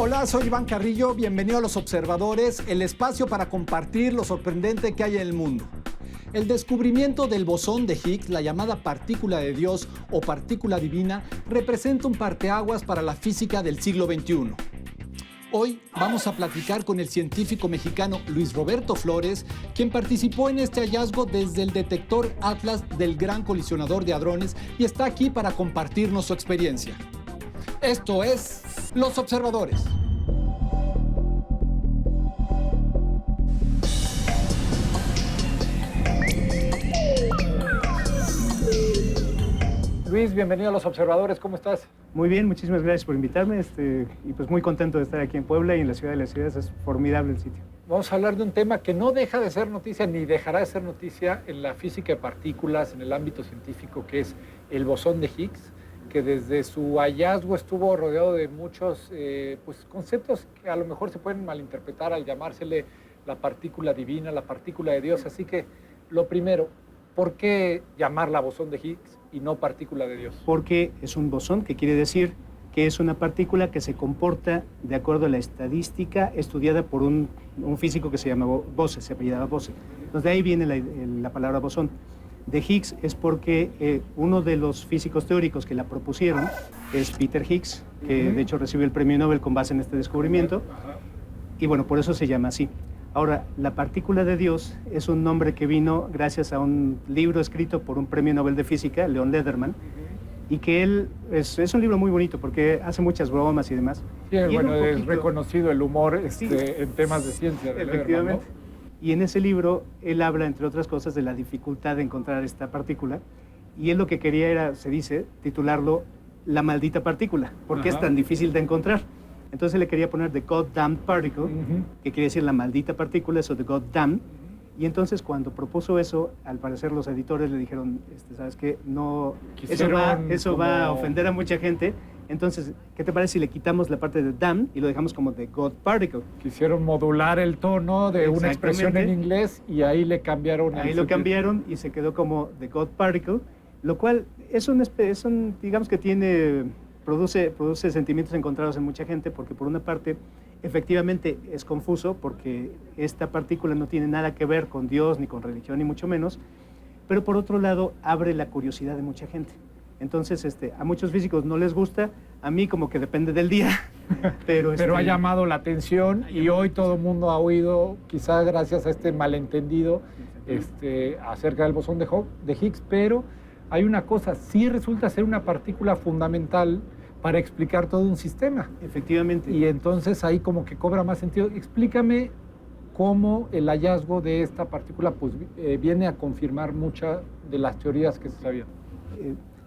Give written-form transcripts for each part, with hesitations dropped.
Hola, soy Iván Carrillo, bienvenido a Los Observadores, el espacio para compartir lo sorprendente que hay en el mundo. El descubrimiento del bosón de Higgs, la llamada partícula de Dios o partícula divina, representa un parteaguas para la física del siglo XXI. Hoy vamos a platicar con el científico mexicano Luis Roberto Flores, quien participó en este hallazgo desde el detector Atlas del Gran Colisionador de Hadrones y está aquí para compartirnos su experiencia. Esto es Los Observadores. Luis, bienvenido a Los Observadores, ¿cómo estás? Muy bien, muchísimas gracias por invitarme y pues muy contento de estar aquí en Puebla y en la ciudad de las ciudades. Es formidable el sitio. Vamos a hablar de un tema que no deja de ser noticia ni dejará de ser noticia en la física de partículas, en el ámbito científico, que es el bosón de Higgs, que desde su hallazgo estuvo rodeado de muchos conceptos que a lo mejor se pueden malinterpretar al llamársele la partícula divina, la partícula de Dios. Así que, lo primero, ¿por qué llamarla bosón de Higgs y no partícula de Dios? Porque es un bosón, que quiere decir que es una partícula que se comporta de acuerdo a la estadística estudiada por un físico que se llama Bose, se apellidaba Bose. Entonces de ahí viene la palabra bosón. De Higgs es porque uno de los físicos teóricos que la propusieron es Peter Higgs, que de hecho recibió el premio Nobel con base en este descubrimiento, y bueno, por eso se llama así. Ahora, la partícula de Dios es un nombre que vino gracias a un libro escrito por un premio Nobel de Física, Leon Lederman, y que él es un libro muy bonito porque hace muchas bromas y demás. Sí, y bueno, es reconocido el humor en temas de ciencia. Efectivamente. Lederman, ¿no? Y en ese libro él habla, entre otras cosas, de la dificultad de encontrar esta partícula, y él lo que quería era, se dice, titularlo La maldita partícula, porque es tan difícil de encontrar. Entonces él le quería poner The Goddamned Particle, que quiere decir la maldita partícula, eso de Goddamn. Y entonces cuando propuso eso, al parecer los editores le dijeron, ¿sabes qué? No, eso va a ofender a mucha gente. Entonces, ¿qué te parece si le quitamos la parte de damn y lo dejamos como The God Particle? Quisieron modular el tono de una expresión en inglés y ahí le cambiaron. Ahí lo cambiaron y se quedó como The God Particle, lo cual digamos que produce sentimientos encontrados en mucha gente, porque por una parte, efectivamente es confuso, porque esta partícula no tiene nada que ver con Dios, ni con religión, ni mucho menos, pero por otro lado, abre la curiosidad de mucha gente. Entonces, a muchos físicos no les gusta, a mí como que depende del día, pero ha llamado la atención y hoy todo el mundo ha oído, quizás gracias a este malentendido, acerca del bosón de Higgs, pero hay una cosa, sí resulta ser una partícula fundamental para explicar todo un sistema. Efectivamente. Y entonces ahí como que cobra más sentido. Explícame cómo el hallazgo de esta partícula viene a confirmar muchas de las teorías que se sabían.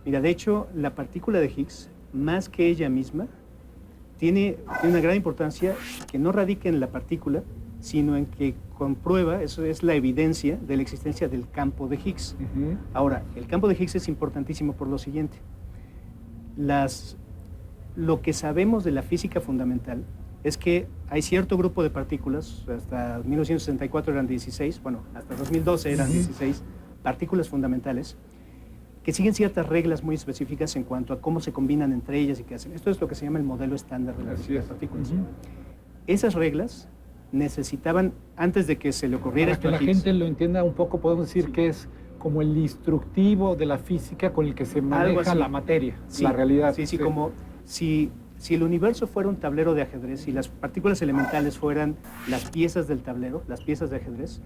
Mira, de hecho, la partícula de Higgs, más que ella misma, tiene una gran importancia que no radica en la partícula, sino en que comprueba, eso es la evidencia de la existencia del campo de Higgs. Ahora, el campo de Higgs es importantísimo por lo siguiente. Lo que sabemos de la física fundamental es que hay cierto grupo de partículas, hasta 1964 eran 16, bueno, hasta 2012 eran 16 partículas fundamentales, que siguen ciertas reglas muy específicas en cuanto a cómo se combinan entre ellas y qué hacen. Esto es lo que se llama el modelo estándar de las partículas. Esas reglas necesitaban, antes de que se le ocurriera... Para que la gente lo entienda un poco, podemos decir que es como el instructivo de la física con el que se maneja la materia, la realidad. Sí, como si el universo fuera un tablero de ajedrez y las partículas elementales fueran las piezas del tablero, las piezas de ajedrez,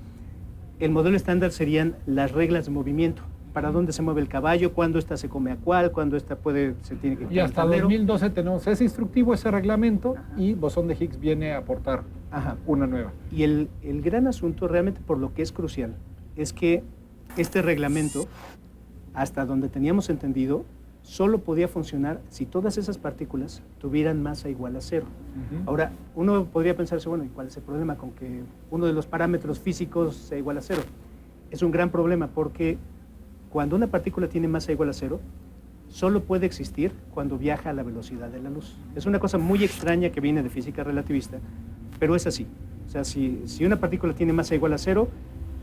el modelo estándar serían las reglas de movimiento. Para dónde se mueve el caballo, cuándo esta se come a cuál, cuándo esta se tiene que... Y hasta 2012 tenemos ese instructivo, ese reglamento, y bosón de Higgs viene a aportar una nueva. Y el gran asunto, realmente por lo que es crucial, es que este reglamento, hasta donde teníamos entendido, solo podía funcionar si todas esas partículas tuvieran masa igual a cero. Ahora, uno podría pensarse, bueno, ¿y cuál es el problema con que uno de los parámetros físicos sea igual a cero? Es un gran problema porque cuando una partícula tiene masa igual a cero, solo puede existir cuando viaja a la velocidad de la luz. Es una cosa muy extraña que viene de física relativista, pero es así. O sea, si una partícula tiene masa igual a cero,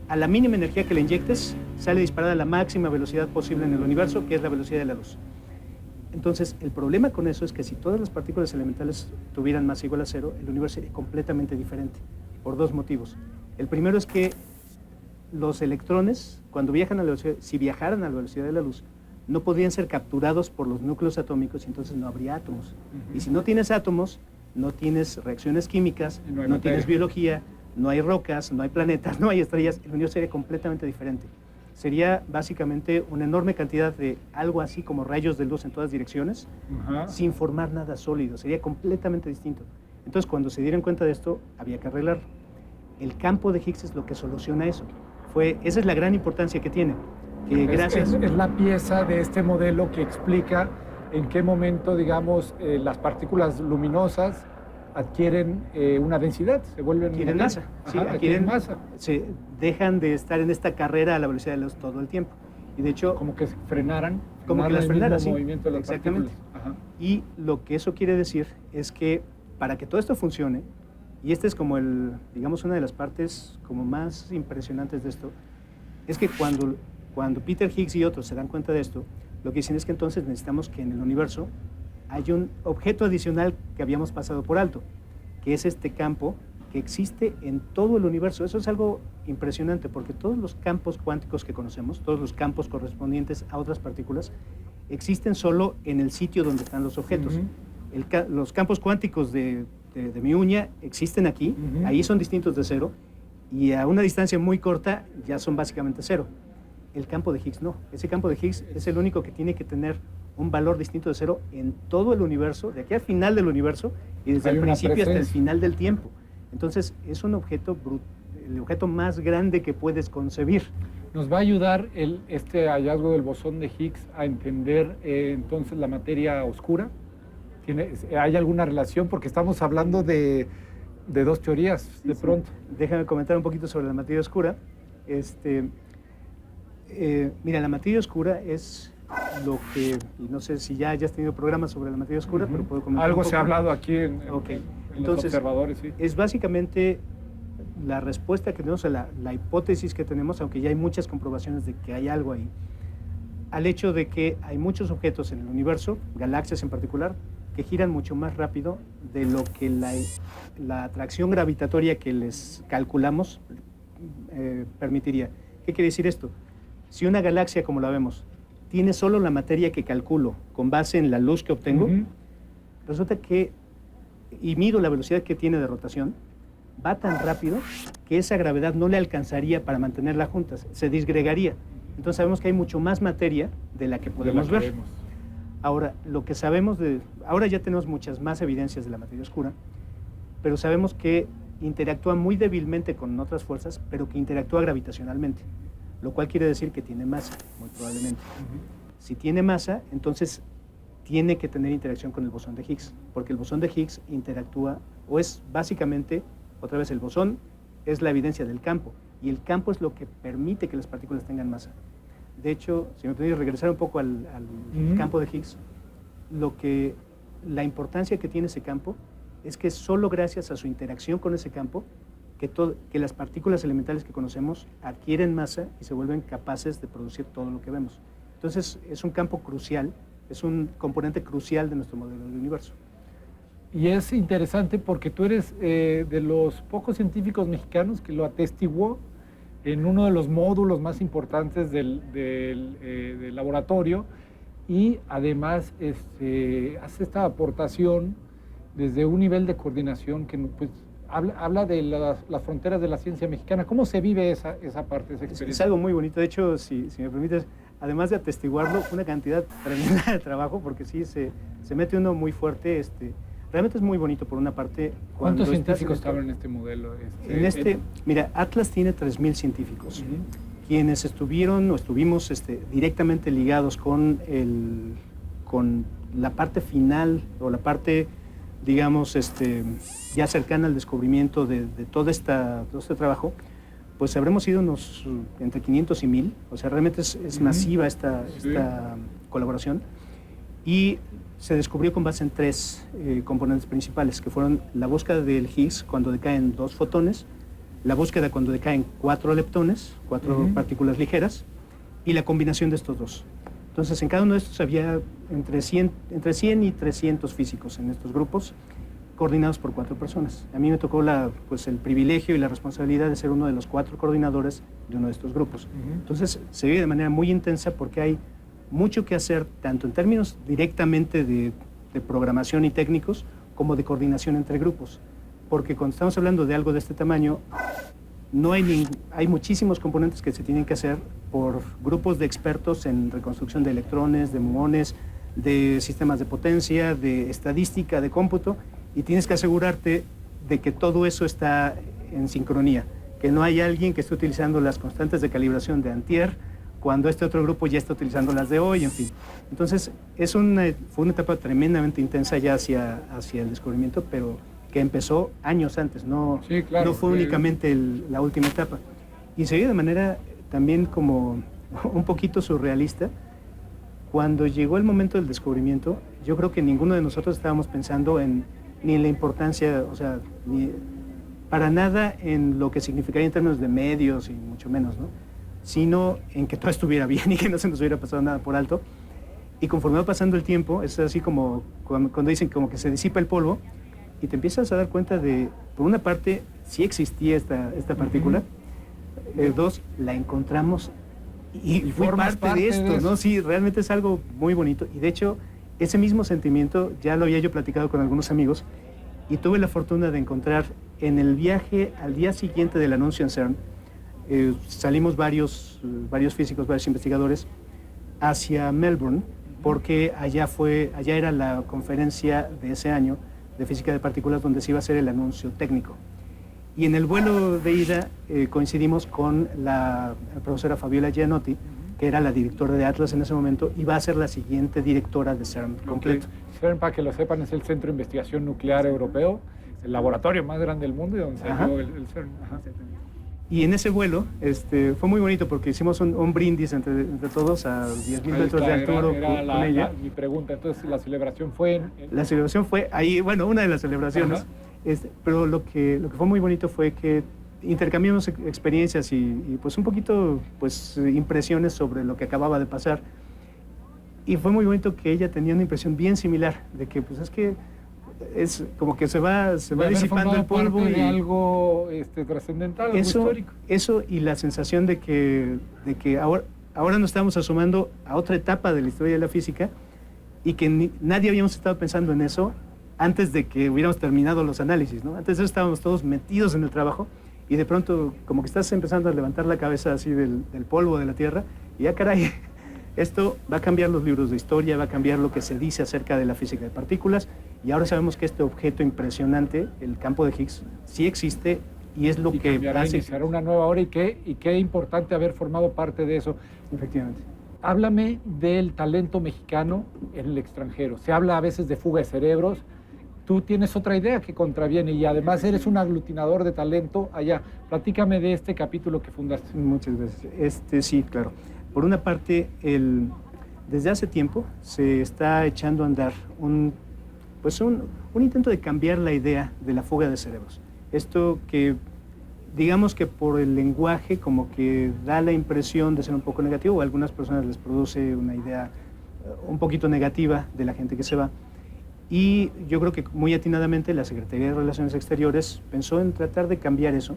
a la mínima energía que le inyectes, sale disparada a la máxima velocidad posible en el universo, que es la velocidad de la luz. Entonces, el problema con eso es que si todas las partículas elementales tuvieran masa igual a cero, el universo sería completamente diferente, por dos motivos. El primero es que los electrones, cuando viajan a la velocidad, si viajaran a la velocidad de la luz, no podrían ser capturados por los núcleos atómicos y entonces no habría átomos. Y si no tienes átomos, no tienes reacciones químicas, no tienes biología, no hay rocas, no hay planetas, no hay estrellas, el universo sería completamente diferente. Sería básicamente una enorme cantidad de algo así como rayos de luz en todas direcciones, sin formar nada sólido, sería completamente distinto. Entonces, cuando se dieron cuenta de esto, había que arreglarlo. El campo de Higgs es lo que soluciona eso. Esa es la gran importancia que tiene. Que gracias... es la pieza de este modelo que explica en qué momento, digamos, las partículas luminosas adquieren una densidad, se vuelven... Adquieren masa, sí, adquieren masa. Se dejan de estar en esta carrera a la velocidad de la luz todo el tiempo. Y de hecho... Como que frenaran. Como que las frenaran, sí. Movimiento de las exactamente. Y lo que eso quiere decir es que para que todo esto funcione, y este es como digamos, una de las partes como más impresionantes de esto, es que cuando Peter Higgs y otros se dan cuenta de esto, lo que dicen es que entonces necesitamos que en el universo hay un objeto adicional que habíamos pasado por alto, que es este campo que existe en todo el universo. Eso es algo impresionante porque todos los campos cuánticos que conocemos, todos los campos correspondientes a otras partículas, existen solo en el sitio donde están los objetos. Los campos cuánticos de mi uña existen aquí, ahí son distintos de cero, y a una distancia muy corta ya son básicamente cero. El campo de Higgs no. Ese campo de Higgs es el único que tiene que tener un valor distinto de cero en todo el universo, de aquí al final del universo, y desde el principio hasta el final del tiempo. Entonces, es un objeto, el objeto más grande que puedes concebir. ¿Nos va a ayudar este hallazgo del bosón de Higgs a entender entonces la materia oscura? ¿Hay alguna relación? Porque estamos hablando de dos teorías de pronto. Déjame comentar un poquito sobre la materia oscura. Mira, la materia oscura es lo que, y no sé si ya hayas tenido programas sobre la materia oscura, pero puedo comentar algo un poco. Se ha hablado aquí en Entonces, los observadores, sí. Es básicamente la respuesta que tenemos a la hipótesis que tenemos, aunque ya hay muchas comprobaciones de que hay algo ahí, al hecho de que hay muchos objetos en el universo, galaxias en particular, que giran mucho más rápido de lo que la atracción gravitatoria que les calculamos permitiría. ¿Qué quiere decir esto? Si una galaxia, como la vemos, tiene solo la materia que calculo con base en la luz que obtengo, resulta que, y mido la velocidad que tiene de rotación, va tan rápido que esa gravedad no le alcanzaría para mantenerla juntas, se disgregaría. Entonces sabemos que hay mucho más materia de la que podemos ver. Ahora, lo que sabemos ahora ya tenemos muchas más evidencias de la materia oscura, pero sabemos que interactúa muy débilmente con otras fuerzas, pero que interactúa gravitacionalmente, lo cual quiere decir que tiene masa, muy probablemente. Si tiene masa, entonces tiene que tener interacción con el bosón de Higgs, porque el bosón de Higgs interactúa, o es básicamente, otra vez el bosón es la evidencia del campo, y el campo es lo que permite que las partículas tengan masa. De hecho, si me podéis regresar un poco al campo de Higgs, la importancia que tiene ese campo es que solo gracias a su interacción con ese campo que las partículas elementales que conocemos adquieren masa y se vuelven capaces de producir todo lo que vemos. Entonces, es un campo crucial, es un componente crucial de nuestro modelo del universo. Y es interesante porque tú eres de los pocos científicos mexicanos que lo atestiguó en uno de los módulos más importantes del laboratorio, y además hace esta aportación desde un nivel de coordinación que pues, habla de las fronteras de la ciencia mexicana. ¿Cómo se vive esa parte, esa experiencia? Es algo muy bonito. De hecho, si me permites, además de atestiguarlo, una cantidad tremenda de trabajo, porque sí, se mete uno muy fuerte. Realmente es muy bonito, por una parte. ¿Cuántos científicos estaban en este modelo? Mira, Atlas tiene 3,000 científicos, quienes estuvimos directamente ligados con la parte final, o la parte, digamos, ya cercana al descubrimiento de todo este trabajo. Pues habremos sido entre 500 y 1,000, o sea, realmente es masiva esta colaboración. Y se descubrió con base en 3 componentes principales, que fueron la búsqueda del Higgs cuando decaen 2 fotones, la búsqueda cuando decaen 4 leptones, 4 partículas ligeras, y la combinación de estos dos. Entonces, en cada uno de estos había entre 100 y 300 físicos en estos grupos, coordinados por 4 personas. A mí me tocó pues, el privilegio y la responsabilidad de ser uno de los 4 coordinadores de uno de estos grupos. Entonces, se vive de manera muy intensa porque hay mucho que hacer, tanto en términos directamente de programación y técnicos, como de coordinación entre grupos. Porque cuando estamos hablando de algo de este tamaño, hay muchísimos componentes que se tienen que hacer por grupos de expertos en reconstrucción de electrones, de muones, de sistemas de potencia, de estadística, de cómputo, y tienes que asegurarte de que todo eso está en sincronía, que no hay alguien que esté utilizando las constantes de calibración de antier cuando este otro grupo ya está utilizando las de hoy, en fin. Entonces, fue una etapa tremendamente intensa ya hacia el descubrimiento, pero que empezó años antes, no fue únicamente la última etapa. Y se vio de manera también como un poquito surrealista. Cuando llegó el momento del descubrimiento, yo creo que ninguno de nosotros estábamos pensando ni en la importancia, o sea, ni para nada en lo que significaría en términos de medios y mucho menos, ¿no? Sino en que todo estuviera bien y que no se nos hubiera pasado nada por alto. Y conforme va pasando el tiempo, es así como cuando dicen como que se disipa el polvo, y te empiezas a dar cuenta de, por una parte, sí existía esta partícula, 2, la encontramos y fue parte de esto, ¿no? Sí, realmente es algo muy bonito. Y de hecho, ese mismo sentimiento ya lo había yo platicado con algunos amigos y tuve la fortuna de encontrar en el viaje al día siguiente del anuncio en CERN, salimos varios físicos, varios investigadores hacia Melbourne, porque allá era la conferencia de ese año de física de partículas donde se iba a hacer el anuncio técnico. Y en el vuelo de ida coincidimos con la profesora Fabiola Gianotti, que era la directora de Atlas en ese momento, y va a ser la siguiente directora de CERN completo. CERN, para que lo sepan, es el Centro de Investigación Nuclear Europeo, el laboratorio más grande del mundo y donde salió el CERN. Y en ese vuelo fue muy bonito porque hicimos un brindis entre todos a 10.000 metros de altura con ella. Mi pregunta, entonces la celebración fue La celebración fue ahí, bueno, una de las celebraciones, pero lo que fue muy bonito fue que intercambiamos experiencias y pues un poquito pues impresiones sobre lo que acababa de pasar. Y fue muy bonito que ella tenía una impresión bien similar, de que pues es que es como que se va disipando el polvo y algo trascendental, algo histórico. Eso y la sensación de que ahora nos estamos asomando a otra etapa de la historia de la física y que nadie habíamos estado pensando en eso antes de que hubiéramos terminado los análisis, ¿no? Antes de eso estábamos todos metidos en el trabajo y de pronto como que estás empezando a levantar la cabeza así del polvo de la Tierra y ya caray, esto va a cambiar los libros de historia, va a cambiar lo que se dice acerca de la física de partículas y ahora sabemos que este objeto impresionante, el campo de Higgs, sí existe y es lo que hace... Iniciará una nueva hora y qué importante haber formado parte de eso. Efectivamente. Háblame del talento mexicano en el extranjero. Se habla a veces de fuga de cerebros. Tú tienes otra idea que contraviene y además eres un aglutinador de talento allá. Platícame de este capítulo que fundaste. Muchas gracias. Sí, claro. Por una parte, desde hace tiempo se está echando a andar un intento de cambiar la idea de la fuga de cerebros. Esto que, digamos que por el lenguaje como que da la impresión de ser un poco negativo, o a algunas personas les produce una idea un poquito negativa de la gente que se va. Y yo creo que muy atinadamente la Secretaría de Relaciones Exteriores pensó en tratar de cambiar eso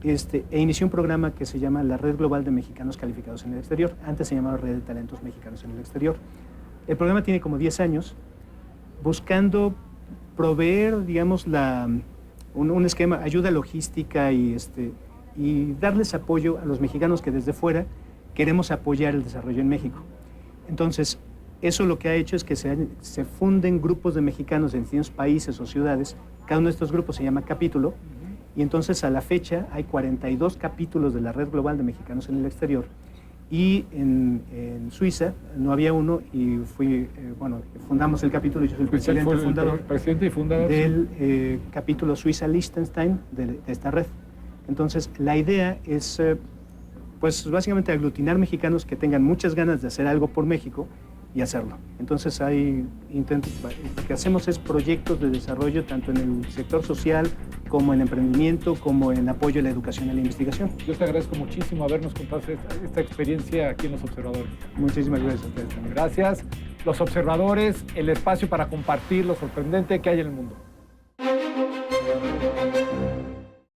e inició un programa que se llama la Red Global de Mexicanos Calificados en el Exterior. Antes se llamaba Red de Talentos Mexicanos en el Exterior. El programa tiene como 10 años buscando proveer, digamos, un esquema, ayuda logística y darles apoyo a los mexicanos que desde fuera queremos apoyar el desarrollo en México. Entonces, eso lo que ha hecho es que se funden grupos de mexicanos en distintos países o ciudades. Cada uno de estos grupos se llama capítulo. Y entonces a la fecha hay 42 capítulos de la Red Global de Mexicanos en el Exterior. Y en Suiza no había uno y fundamos el capítulo, yo soy el presidente y fundador del capítulo Suiza-Liechtenstein de esta red. Entonces la idea es pues básicamente aglutinar mexicanos que tengan muchas ganas de hacer algo por México y hacerlo. Entonces hay intentos, lo que hacemos es proyectos de desarrollo tanto en el sector social como en emprendimiento, como en apoyo a la educación y a la investigación. Yo te agradezco muchísimo habernos contado esta experiencia aquí en Los Observadores. Muchísimas gracias a ustedes también. Gracias. Los Observadores, el espacio para compartir lo sorprendente que hay en el mundo.